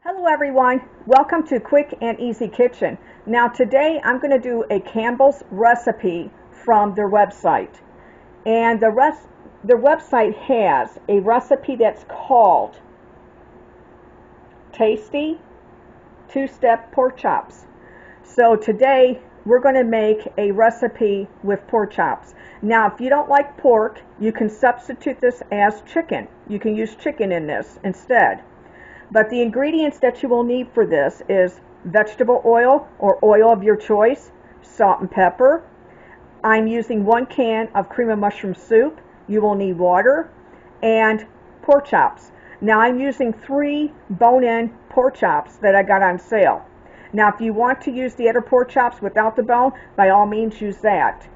Hello everyone, welcome to Quick and Easy Kitchen. Now today I'm going to do a Campbell's recipe from their website. And their website has a recipe that's called Tasty Two-Step Pork Chops. So today we're going to make a recipe with pork chops. Now if you don't like pork, you can substitute this as chicken. You can use chicken in this instead. But the ingredients that you will need for this is vegetable oil or oil of your choice, salt and pepper. I'm using 1 can of cream of mushroom soup. You will need water and pork chops. Now I'm using 3 bone-in pork chops that I got on sale. Now if you want to use the other pork chops without the bone, by all means use that.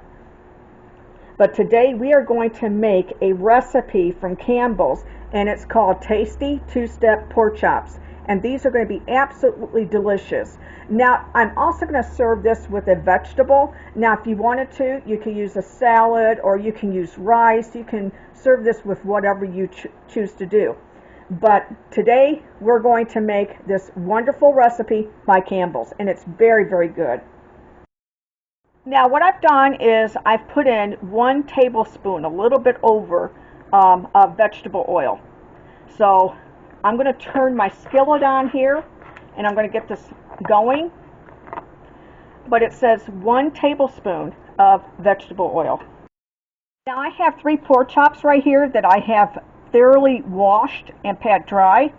But today we are going to make a recipe from Campbell's, and it's called Tasty Two-Step Pork Chops. And these are going to be absolutely delicious. Now, I'm also going to serve this with a vegetable. Now, if you wanted to, you can use a salad or you can use rice. You can serve this with whatever you choose to do. But today, we're going to make this wonderful recipe by Campbell's, and it's very, very good. Now what I've done is I've put in 1 tablespoon, a little bit over, of vegetable oil. So I'm going to turn my skillet on here and I'm going to get this going. But it says 1 tablespoon of vegetable oil. Now I have 3 pork chops right here that I have thoroughly washed and pat dry.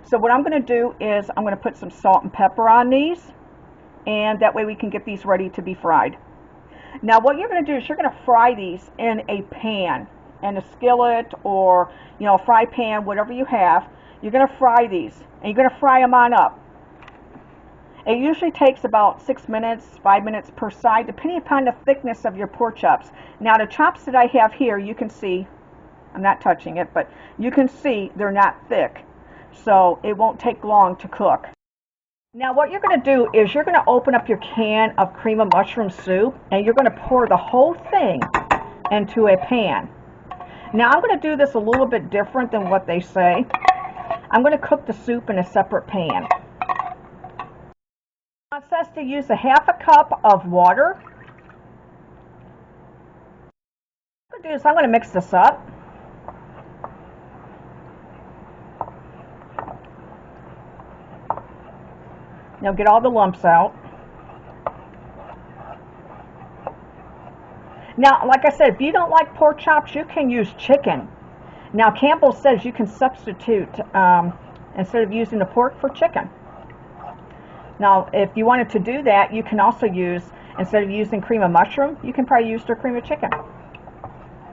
So what I'm going to do is I'm going to put some salt and pepper on these, and that way we can get these ready to be fried. Now what you're going to do is you're going to fry these in a pan, in a skillet or a fry pan, whatever you have. You're going to fry these and you're going to fry them on up. It usually takes about 6 minutes, 5 minutes per side, depending upon the thickness of your pork chops. Now the chops that I have here, you can see, I'm not touching it, but you can see they're not thick, so it won't take long to cook. Now what you're going to do is you're going to open up your can of cream of mushroom soup and you're going to pour the whole thing into a pan. Now I'm going to do this a little bit different than what they say. I'm going to cook the soup in a separate pan. It says to use a 1/2 cup of water. What I'm going to do is I'm going to mix this up. Now get all the lumps out. Now, like I said, if you don't like pork chops, you can use chicken. Now, Campbell says you can substitute, instead of using the pork, for chicken. Now, if you wanted to do that, you can also use, instead of using cream of mushroom, you can probably use their cream of chicken.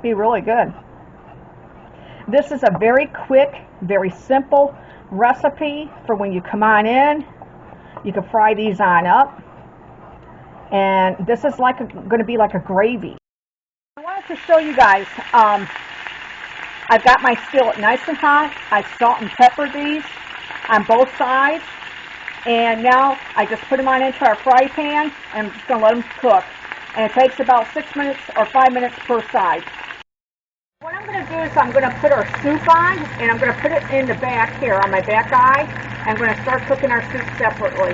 Be really good. This is a very quick, very simple recipe for when you come on in. You can fry these on up, and this is going to be like a gravy. I wanted to show you guys, I've got my skillet nice and hot. I salt and pepper these on both sides, and now I just put them on into our fry pan, and I'm just going to let them cook. And it takes about 6 minutes or 5 minutes per side. What I'm going to do is I'm going to put our soup on, and I'm going to put it in the back here on my back eye. I'm going to start cooking our soup separately.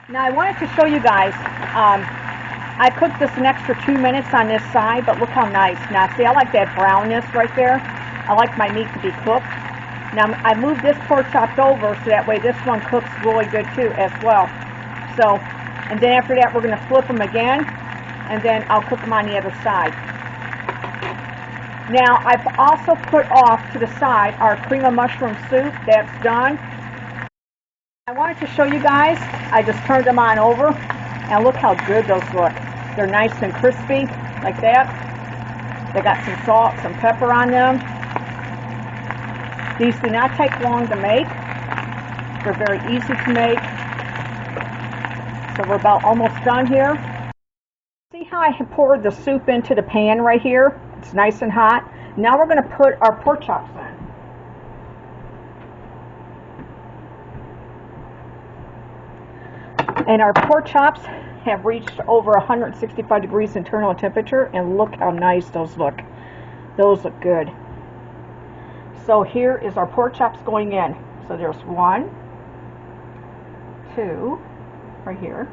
Now I wanted to show you guys, I cooked this an extra 2 minutes on this side, but look how nice. Now see, I like that brownness right there. I like my meat to be cooked. Now I moved this pork chop over so that way this one cooks really good too as well. So, and then after that we're going to flip them again, and then I'll cook them on the other side. Now I've also put off to the side our cream of mushroom soup. That's done. I wanted to show you guys, I just turned them on over, and look how good those look. They're nice and crispy, like that. They got some salt, some pepper on them. These do not take long to make. They're very easy to make. So we're about almost done here. See how I poured the soup into the pan right here? It's nice and hot. Now we're going to put our pork chops in. And our pork chops have reached over 165 degrees internal temperature, and look how nice those look. Those look good. So here is our pork chops going in. So there's 1, 2 right here,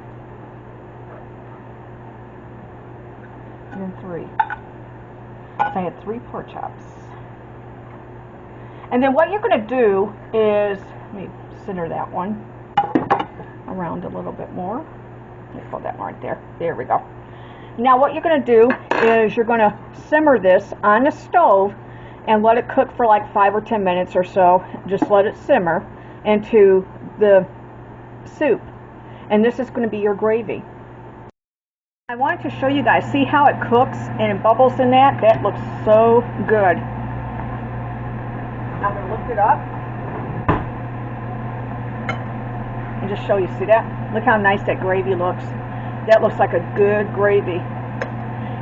and then 3. So I had 3 pork chops. And then what you're going to do is, let me center that one around a little bit more. Let me pull that one right there. There we go. Now what you're going to do is you're going to simmer this on the stove and let it cook for like 5 or 10 minutes or so. Just let it simmer into the soup. And this is going to be your gravy. I wanted to show you guys, see how it cooks and it bubbles in that? That looks so good. I'm going to lift it up and just show you. See that? Look how nice that gravy looks. That looks like a good gravy.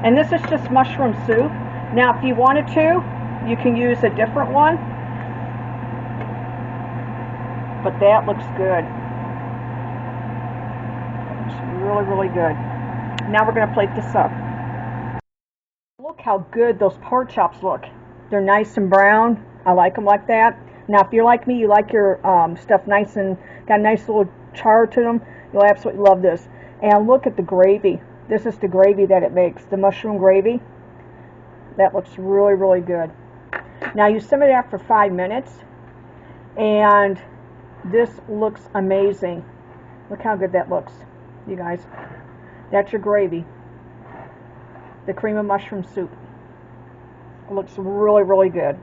And this is just mushroom soup. Now if you wanted to, you can use a different one. But that looks good. It's really, really good. Now we're going to plate this up. Look how good those pork chops look. They're nice and brown. I like them like that. Now if you're like me, you like your stuff nice and got a nice little char to them, you'll absolutely love this. And look at the gravy. This is the gravy that it makes, the mushroom gravy. That looks really, really good. Now you simmer that for 5 minutes, and this looks amazing. Look how good that looks, you guys. That's your gravy. The cream of mushroom soup. It looks really, really good.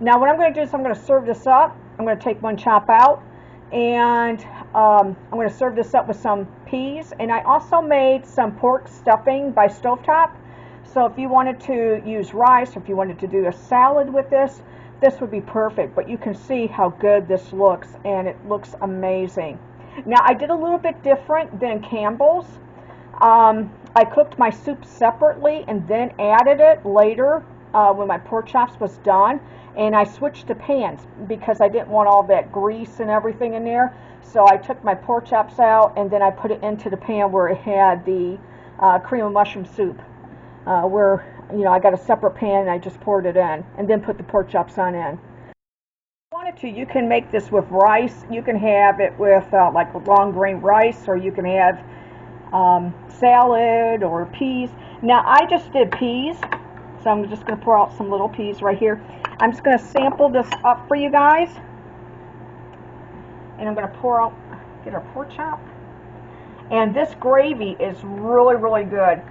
Now what I'm going to do is I'm going to serve this up. I'm going to take one chop out, and I'm going to serve this up with some peas. And I also made some pork stuffing by stovetop. So if you wanted to use rice, or if you wanted to do a salad with this, this would be perfect. But you can see how good this looks, and it looks amazing. Now I did a little bit different than Campbell's. I cooked my soup separately and then added it later when my pork chops was done. And I switched to pans because I didn't want all that grease and everything in there. So I took my pork chops out and then I put it into the pan where it had the cream of mushroom soup. Where, you know, I got a separate pan and I just poured it in and then put the pork chops on in. If you wanted to, you can make this with rice. You can have it with like long grain rice, or you can have salad or peas. Now I just did peas, so I'm just going to pour out some little peas right here. I'm just going to sample this up for you guys, and I'm going to pour out, get our pork chop, and this gravy is really, really good.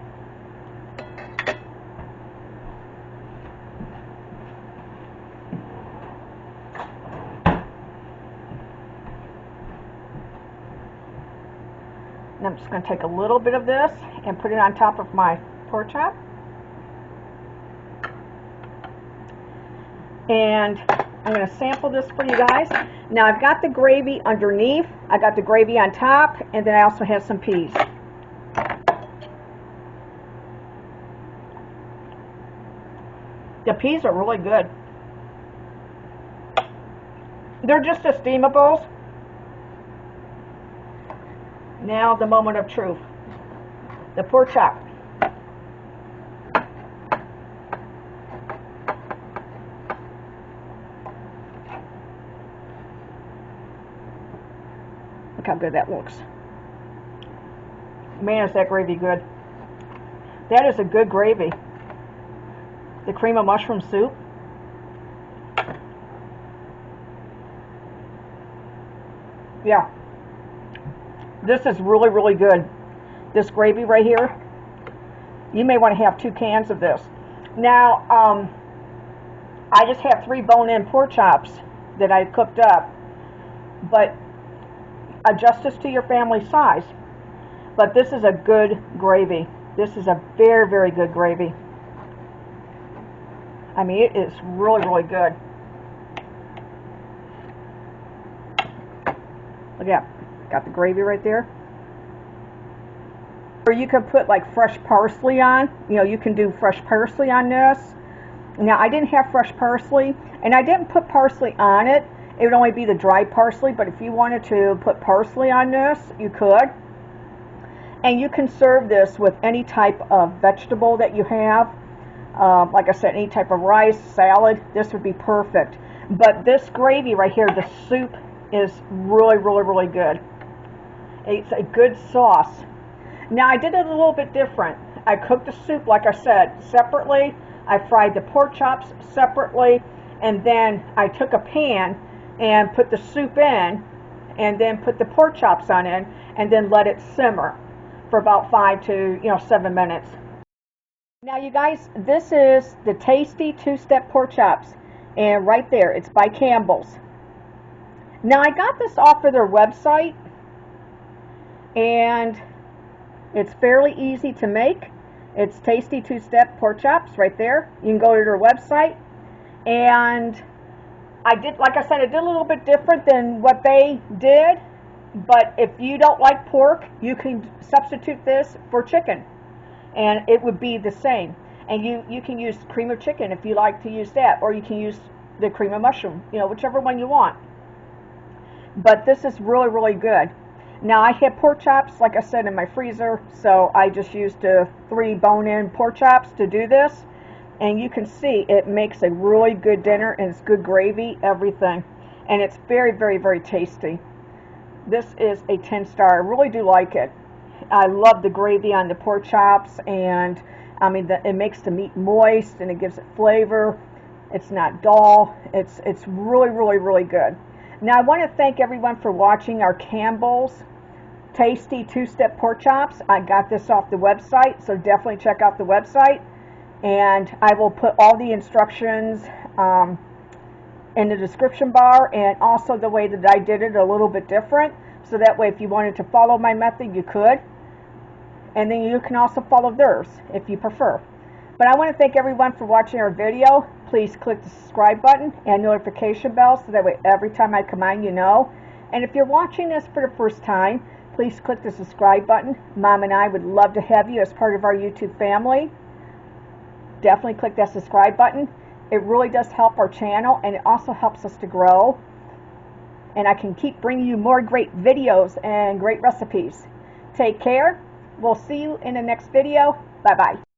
And I'm just going to take a little bit of this and put it on top of my pork chop. And I'm going to sample this for you guys. Now I've got the gravy underneath, I got the gravy on top, and then I also have some peas. The peas are really good. They're just steamables. Now the moment of truth. The pork chop. Look how good that looks. Man, is that gravy good. That is a good gravy. The cream of mushroom soup. Yeah. This is really, really good. This gravy right here, you may want to have 2 cans of this. Now, I just have 3 bone-in pork chops that I cooked up, but adjust this to your family size. But this is a good gravy. This is a very, very good gravy. I mean, it is really, really good. Look at that. Got the gravy right there. Or you could put like fresh parsley on. You know, you can do fresh parsley on this. Now, I didn't have fresh parsley, and I didn't put parsley on it. It would only be the dry parsley, but if you wanted to put parsley on this, you could. And you can serve this with any type of vegetable that you have. Like I said, any type of rice, salad, this would be perfect. But this gravy right here, the soup, is really, really, really good. It's a good sauce. Now I did it a little bit different. I cooked the soup, like I said, separately. I fried the pork chops separately, and then I took a pan and put the soup in, and then put the pork chops on in, and then let it simmer for about 5 to 7 minutes. Now you guys, this is the tasty two-step pork chops, and right there, it's by Campbell's. Now I got this off of their website, and it's fairly easy to make. It's tasty two-step pork chops right there. You can go to their website, and I did, like I said, I did a little bit different than what they did, but if you don't like pork, you can substitute this for chicken, and it would be the same. And you can use cream of chicken if you like to use that, or you can use the cream of mushroom, whichever one you want. But this is really, really good. Now I had pork chops, like I said, in my freezer, so I just used 3 bone-in pork chops to do this. And you can see it makes a really good dinner, and it's good gravy, everything. And it's very, very, very tasty. This is a 10-star. I really do like it. I love the gravy on the pork chops, and I mean, it makes the meat moist, and it gives it flavor. It's not dull. It's really, really, really good. Now I want to thank everyone for watching our Campbell's tasty two-step pork chops. I got this off the website, so definitely check out the website. And I will put all the instructions in the description bar, and also the way that I did it a little bit different, so that way if you wanted to follow my method, you could. And then you can also follow theirs if you prefer. But I want to thank everyone for watching our video. Please click the subscribe button and notification bell, so that way every time I come on, you know. And if you're watching this for the first time, please click the subscribe button. Mom and I would love to have you as part of our YouTube family. Definitely click that subscribe button. It really does help our channel, and it also helps us to grow. And I can keep bringing you more great videos and great recipes. Take care. We'll see you in the next video. Bye-bye.